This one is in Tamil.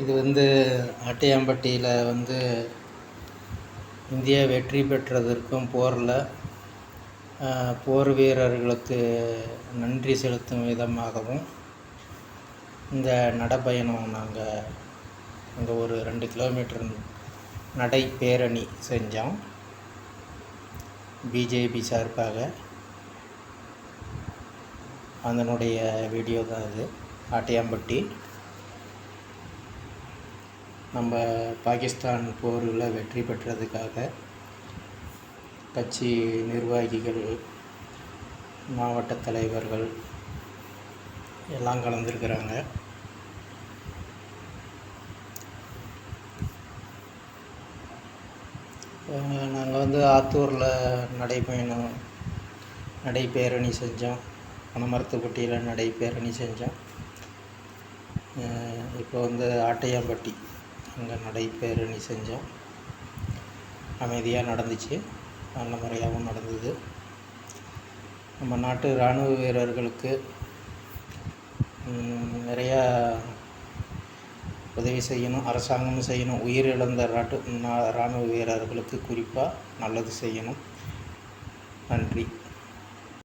இது வந்து ஆட்டையாம்பட்டியில் இந்தியா வெற்றி பெற்றதற்கும் போர் வீரர்களுக்கு நன்றி செலுத்தும் விதமாகவும் இந்த நடைப்பயணம் நாங்கள் அங்கே ஒரு 2 கிலோமீட்டர் நடைப்பேரணி செஞ்சோம். பிஜேபி சார்பாக அதனுடைய வீடியோ தான் இது. ஆட்டையாம்பட்டி நம்ம பாகிஸ்தான் போரில் வெற்றி பெற்றதுக்காக கட்சி நிர்வாகிகள், மாவட்ட தலைவர்கள் எல்லாம் கலந்துருக்கிறாங்க. நாங்கள் ஆத்தூரில் நடைப்பேரணி செஞ்சோம். பனமரத்துப்பட்டியில் நடைப்பேரணி செஞ்சோம். இப்போ ஆட்டையாம்பட்டி அங்கே நடைப்பேரணி செஞ்சோம். அமைதியாக நடந்துச்சு, நல்ல முறையாகவும் நடந்தது. நம்ம நாட்டு இராணுவ வீரர்களுக்கு நிறையா உதவி செய்யணும், அரசாங்கமும் செய்யணும். உயிரிழந்த இராணுவ வீரர்களுக்கு குறிப்பாக நல்லது செய்யணும். நன்றி.